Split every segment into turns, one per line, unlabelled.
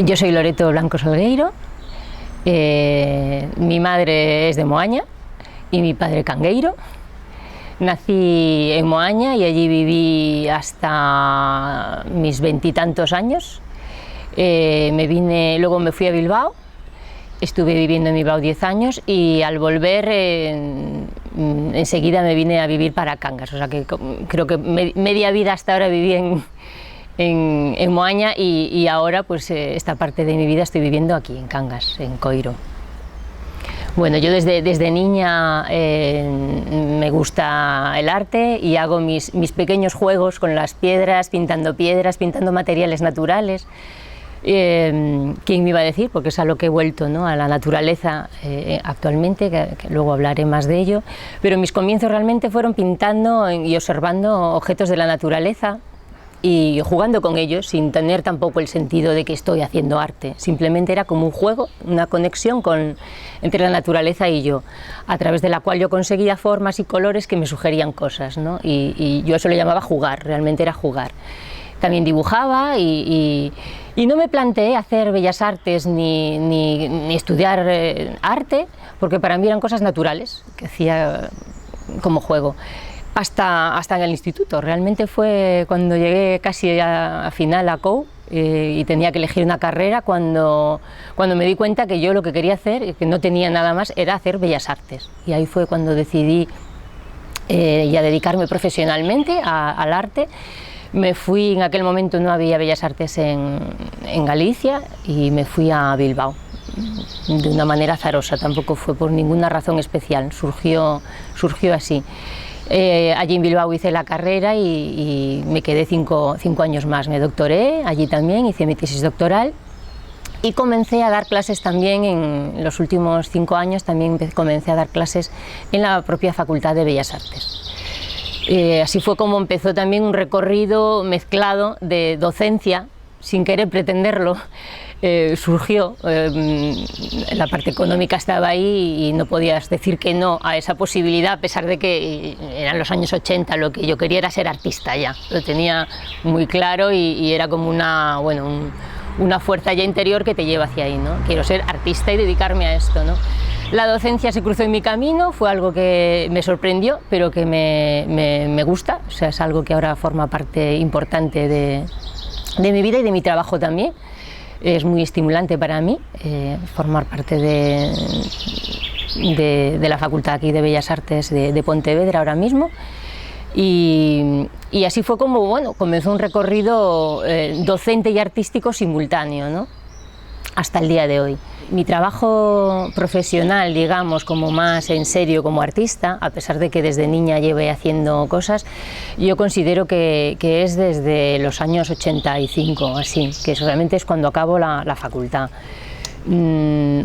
Yo soy Loreto Blanco Salgueiro, mi madre es de Moaña y mi padre cangueiro. Nací en Moaña y allí viví hasta mis 20 y tantos años. Luego me fui a Bilbao, estuve viviendo en Bilbao 10 años y al volver enseguida me vine a vivir para Cangas, o sea que creo que media vida hasta ahora viví en Moaña y ahora pues esta parte de mi vida estoy viviendo aquí en Cangas, en Coiro. Bueno, yo desde niña me gusta el arte y hago mis pequeños juegos con las piedras, pintando materiales naturales. ¿Quién me iba a decir? Porque es a lo que he vuelto, ¿no? A la naturaleza actualmente, que luego hablaré más de ello, pero mis comienzos realmente fueron pintando y observando objetos de la naturaleza y jugando con ellos sin tener tampoco el sentido de que estoy haciendo arte, simplemente era como un juego, una conexión entre la naturaleza y yo, a través de la cual yo conseguía formas y colores que me sugerían cosas, ¿no? Y yo eso lo llamaba jugar, realmente era jugar. También dibujaba y no me planteé hacer bellas artes ni estudiar arte, porque para mí eran cosas naturales, que hacía como juego. Hasta en el instituto, realmente fue cuando llegué casi a final a COU y tenía que elegir una carrera cuando me di cuenta que yo lo que quería hacer, que no tenía nada más, era hacer bellas artes. Y ahí fue cuando decidí ya dedicarme profesionalmente al arte. Me fui, en aquel momento no había bellas artes en Galicia y me fui a Bilbao de una manera azarosa, tampoco fue por ninguna razón especial, surgió así. Allí en Bilbao hice la carrera y me quedé cinco años más, me doctoré allí también, hice mi tesis doctoral y comencé a dar clases también en los últimos 5 años, también comencé a dar clases en la propia Facultad de Bellas Artes. Así fue como empezó también un recorrido mezclado de docencia, sin querer pretenderlo. Surgió, la parte económica estaba ahí y no podías decir que no a esa posibilidad, a pesar de que eran los años 80, lo que yo quería era ser artista ya, lo tenía muy claro y era como una fuerza ya interior que te lleva hacia ahí, ¿no? Quiero ser artista y dedicarme a esto, ¿no? La docencia se cruzó en mi camino, fue algo que me sorprendió, pero que me gusta, o sea, es algo que ahora forma parte importante de mi vida y de mi trabajo también. Es muy estimulante para mí formar parte de la Facultad aquí de Bellas Artes de Pontevedra ahora mismo y así fue como comenzó un recorrido docente y artístico simultáneo, ¿no? Hasta el día de hoy. Mi trabajo profesional, digamos, como más en serio como artista, a pesar de que desde niña lleve haciendo cosas, yo considero que es desde los años 85, así, que realmente es cuando acabo la facultad.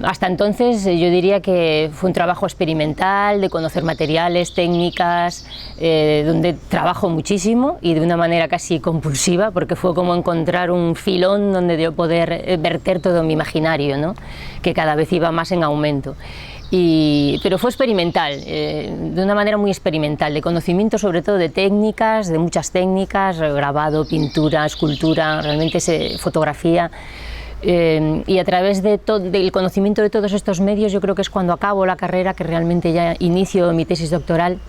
Hasta entonces yo diría que fue un trabajo experimental, de conocer materiales, técnicas, donde trabajo muchísimo y de una manera casi compulsiva, porque fue como encontrar un filón donde yo poder verter todo mi imaginario, ¿no? Que cada vez iba más en aumento. Pero fue experimental, de una manera muy experimental, de conocimiento sobre todo de técnicas, de muchas técnicas, grabado, pintura, escultura, realmente fotografía. Y a través del conocimiento de todos estos medios yo creo que es cuando acabo la carrera que realmente ya inicio mi tesis doctoral,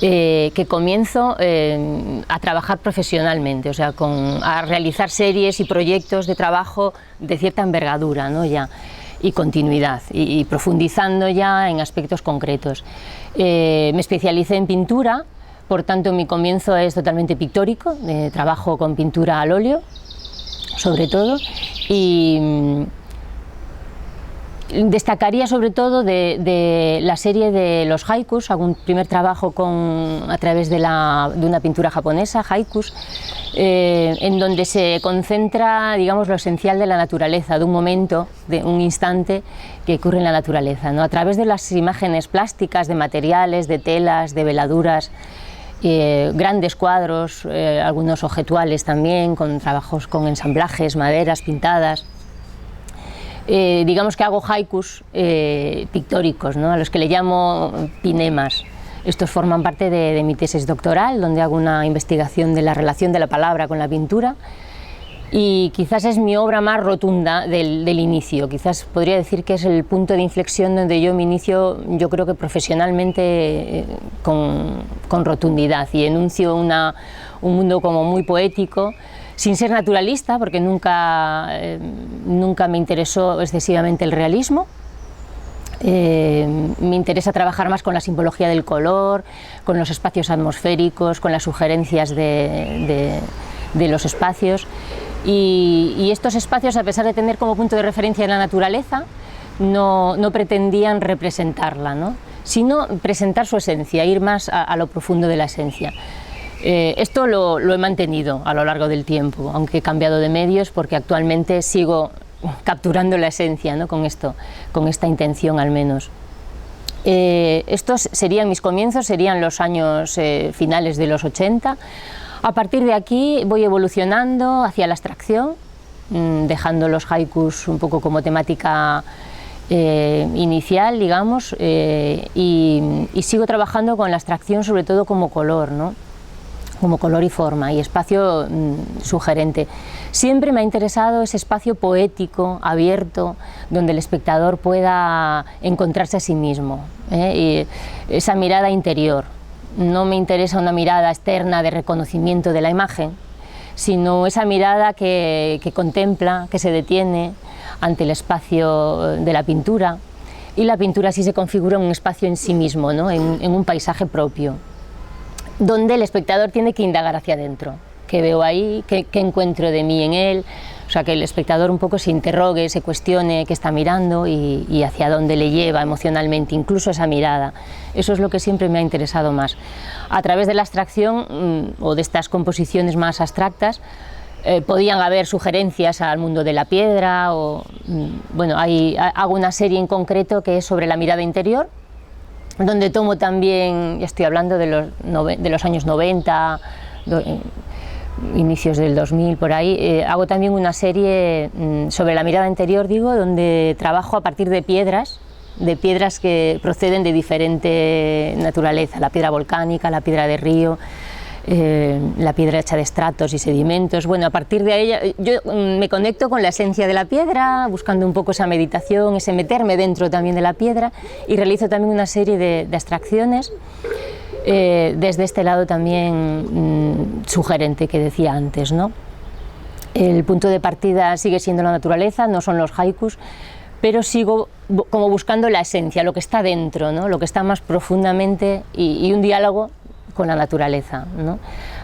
que comienzo a trabajar profesionalmente, o sea, a realizar series y proyectos de trabajo de cierta envergadura, ¿no? Ya, y continuidad, y profundizando ya en aspectos concretos. Me especialicé en pintura, por tanto mi comienzo es totalmente pictórico, trabajo con pintura al óleo, sobre todo, y destacaría sobre todo de la serie de los haikus, hago un primer trabajo a través de una pintura japonesa, haikus, en donde se concentra, digamos, lo esencial de la naturaleza, de un momento, de un instante que ocurre en la naturaleza, ¿no? A través de las imágenes plásticas, de materiales, de telas, de veladuras, grandes cuadros, algunos objetuales también, con trabajos con ensamblajes, maderas pintadas. Digamos que hago haikus pictóricos, ¿no? A los que le llamo pinemas. Estos forman parte de mi tesis doctoral, donde hago una investigación de la relación de la palabra con la pintura y quizás es mi obra más rotunda del inicio. Quizás podría decir que es el punto de inflexión donde yo me inicio, yo creo que profesionalmente, con rotundidad, y enuncio un mundo como muy poético, sin ser naturalista, porque nunca me interesó excesivamente el realismo. Me interesa trabajar más con la simbología del color, con los espacios atmosféricos, con las sugerencias de los espacios, y estos espacios, a pesar de tener como punto de referencia la naturaleza, no pretendían representarla, ¿no?, sino presentar su esencia, ir más a lo profundo de la esencia. Esto lo he mantenido a lo largo del tiempo, aunque he cambiado de medios, porque actualmente sigo capturando la esencia, ¿no?, con esta intención al menos. Estos serían mis comienzos, serían los años finales de los 80. A partir de aquí voy evolucionando hacia la abstracción, dejando los haikus un poco como temática inicial, digamos, y sigo trabajando con la abstracción sobre todo como color, ¿no?, como color y forma y espacio sugerente. Siempre me ha interesado ese espacio poético, abierto, donde el espectador pueda encontrarse a sí mismo, y esa mirada interior. No me interesa una mirada externa de reconocimiento de la imagen, sino esa mirada que contempla, que se detiene ante el espacio de la pintura, y la pintura así se configura en un espacio en sí mismo, ¿no?, en un paisaje propio, donde el espectador tiene que indagar hacia adentro. ¿Qué veo ahí? ¿Qué encuentro de mí en él? O sea, que el espectador un poco se interrogue, se cuestione qué está mirando y hacia dónde le lleva emocionalmente, incluso esa mirada. Eso es lo que siempre me ha interesado más. A través de la abstracción o de estas composiciones más abstractas, podían haber sugerencias al mundo de la piedra, o bueno, hago una serie en concreto que es sobre la mirada interior, donde tomo también, ya estoy hablando de los años 90, inicios del 2000, por ahí, hago también una serie sobre la mirada interior, digo, donde trabajo a partir de piedras que proceden de diferente naturaleza, la piedra volcánica, la piedra de río, la piedra hecha de estratos y sedimentos. Bueno, a partir de ella yo me conecto con la esencia de la piedra, buscando un poco esa meditación, ese meterme dentro también de la piedra, y realizo también una serie de abstracciones desde este lado también sugerente que decía antes, ¿no? El punto de partida sigue siendo la naturaleza, no son los haikus, pero sigo como buscando la esencia, lo que está dentro, ¿no?, lo que está más profundamente, y un diálogo con la naturaleza, ¿no?,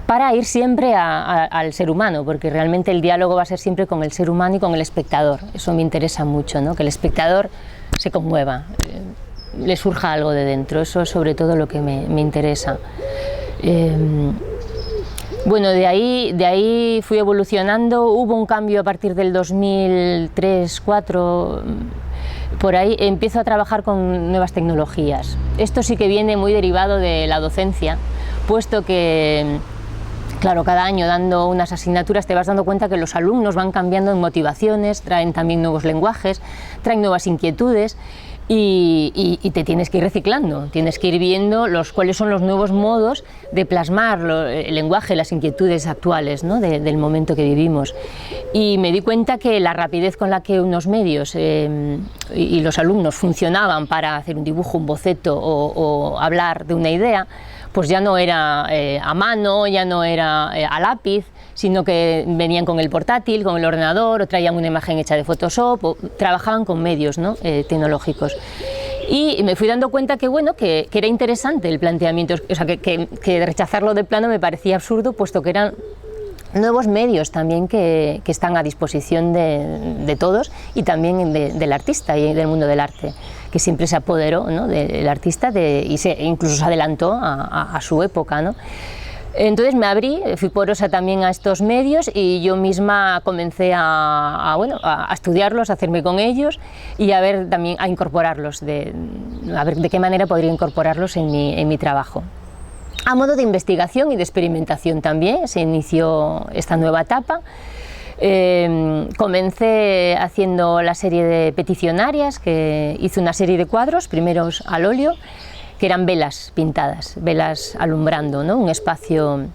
para ir siempre al ser humano, porque realmente el diálogo va a ser siempre con el ser humano y con el espectador. Eso me interesa mucho, ¿no?, que el espectador se conmueva, le surja algo de dentro. Eso es sobre todo lo que me interesa. Bueno, de ahí fui evolucionando. Hubo un cambio a partir del 2003-2004, por ahí empiezo a trabajar con nuevas tecnologías. Esto sí que viene muy derivado de la docencia, puesto que, claro, cada año dando unas asignaturas te vas dando cuenta que los alumnos van cambiando en motivaciones, traen también nuevos lenguajes, traen nuevas inquietudes, y te tienes que ir reciclando, tienes que ir viendo cuáles son los nuevos modos de plasmar el lenguaje, las inquietudes actuales, ¿no?, del momento que vivimos. Y me di cuenta que la rapidez con la que unos medios y los alumnos funcionaban para hacer un dibujo, un boceto o hablar de una idea, pues ya no era a mano, ya no era a lápiz, sino que venían con el portátil, con el ordenador, o traían una imagen hecha de Photoshop, o trabajaban con medios, ¿no?, tecnológicos. Y me fui dando cuenta que, bueno, que era interesante el planteamiento, o sea, que rechazarlo de plano me parecía absurdo, puesto que eran nuevos medios también que están a disposición de todos, y también del artista y del mundo del arte, que siempre se apoderó, ¿no?, del artista incluso se adelantó a su época, ¿no? Entonces me abrí, fui porosa también a estos medios, y yo misma comencé a estudiarlos, a hacerme con ellos, y a ver también a incorporarlos, a ver de qué manera podría incorporarlos en mi trabajo. A modo de investigación y de experimentación también se inició esta nueva etapa. Comencé haciendo la serie de peticionarias, que hice una serie de cuadros, primeros al óleo, que eran velas pintadas, velas alumbrando, ¿no?, un espacio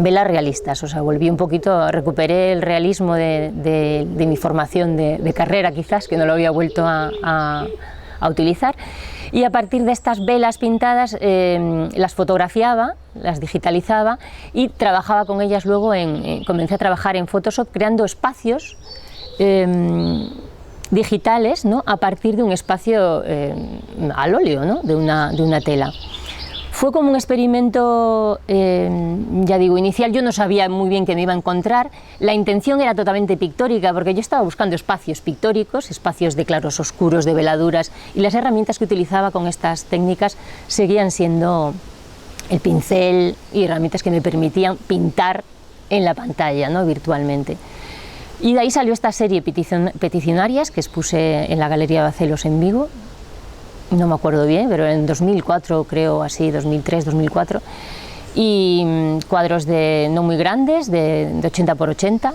velas realistas, o sea, volví un poquito, recuperé el realismo de mi formación de carrera quizás, que no lo había vuelto a utilizar, y a partir de estas velas pintadas las fotografiaba, las digitalizaba y trabajaba con ellas luego, comencé a trabajar en Photoshop creando espacios digitales, ¿no?, a partir de un espacio al óleo, ¿no?, de una tela. Fue como un experimento, ya digo, inicial. Yo no sabía muy bien qué me iba a encontrar. La intención era totalmente pictórica, porque yo estaba buscando espacios pictóricos, espacios de claros oscuros, de veladuras, y las herramientas que utilizaba con estas técnicas seguían siendo el pincel y herramientas que me permitían pintar en la pantalla, ¿no?, virtualmente. Y de ahí salió esta serie Peticionarias, que expuse en la Galería Bacelos en Vigo. No me acuerdo bien, pero en 2004 creo, así, 2003, 2004, y cuadros no muy grandes, de 80 por 80,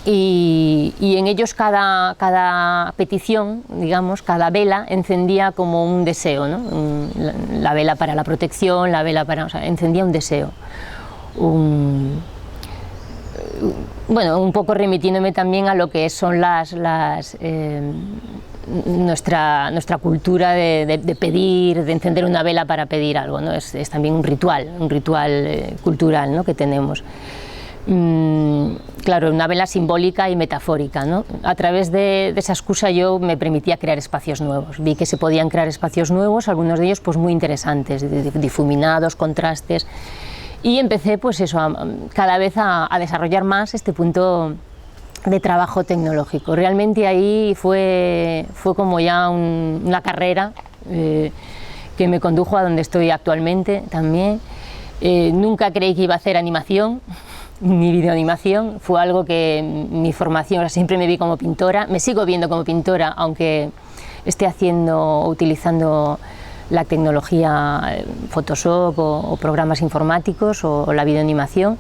y en ellos cada petición, digamos, cada vela encendía como un deseo, ¿no? La vela para la protección, la vela para... o sea, encendía un deseo. Bueno, un poco remitiéndome también a lo que son nuestra cultura de pedir, de encender una vela para pedir algo, ¿no? Es también un ritual cultural, ¿no?, que tenemos. Claro, una vela simbólica y metafórica, ¿no? A través de esa excusa yo me permitía crear espacios nuevos. Vi que se podían crear espacios nuevos, algunos de ellos pues muy interesantes, difuminados, contrastes, y empecé pues eso, cada vez a desarrollar más este punto de trabajo tecnológico. Realmente ahí fue como ya una carrera que me condujo a donde estoy actualmente también. Nunca creí que iba a hacer animación ni videoanimación, fue algo que mi formación, o sea, siempre me vi como pintora, me sigo viendo como pintora, aunque esté utilizando la tecnología Photoshop o programas informáticos o la videoanimación.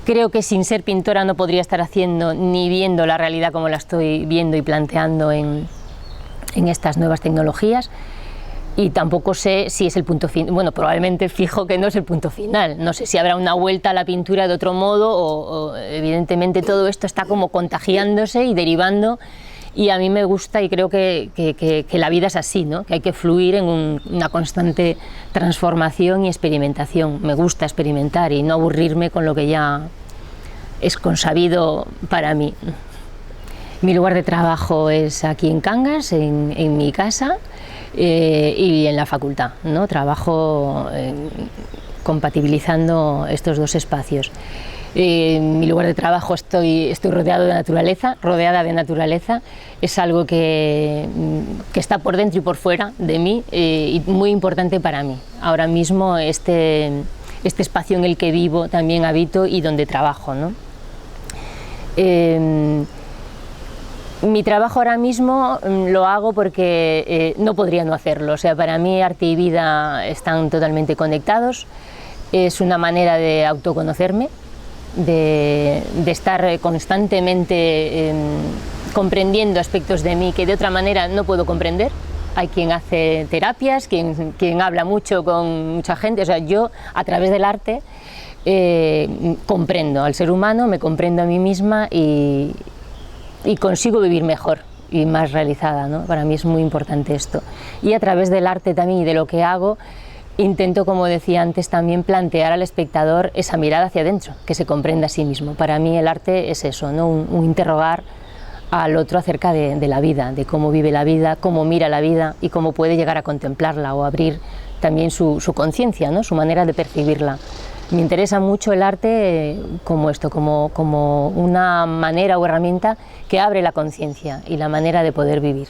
Creo que sin ser pintora no podría estar haciendo ni viendo la realidad como la estoy viendo y planteando en estas nuevas tecnologías, y tampoco sé si es el punto final. Bueno, probablemente fijo que no es el punto final, no sé si habrá una vuelta a la pintura de otro modo o evidentemente todo esto está como contagiándose y derivando, y a mí me gusta y creo que la vida es así, ¿no?, que hay que fluir en una constante transformación y experimentación. Me gusta experimentar y no aburrirme con lo que ya es consabido para mí. Mi lugar de trabajo es aquí en Cangas, en mi casa, y en la facultad, ¿no? Trabajo compatibilizando estos dos espacios. En mi lugar de trabajo estoy rodeada de naturaleza, es algo que está por dentro y por fuera de mí, y muy importante para mí. Ahora mismo este espacio en el que vivo, también habito y donde trabajo, ¿no? Mi trabajo ahora mismo lo hago porque no podría no hacerlo, o sea, para mí arte y vida están totalmente conectados, es una manera de autoconocerme, de estar constantemente comprendiendo aspectos de mí que de otra manera no puedo comprender. Hay quien hace terapias, quien habla mucho con mucha gente, o sea, yo a través del arte comprendo al ser humano, me comprendo a mí misma y consigo vivir mejor y más realizada, ¿no? Para mí es muy importante esto. Y a través del arte también y de lo que hago, intento, como decía antes, también plantear al espectador esa mirada hacia adentro, que se comprenda a sí mismo. Para mí el arte es eso, ¿no? Un interrogar al otro acerca de la vida, de cómo vive la vida, cómo mira la vida y cómo puede llegar a contemplarla o abrir también su conciencia, ¿no?, su manera de percibirla. Me interesa mucho el arte como esto, como una manera o herramienta que abre la conciencia y la manera de poder vivir.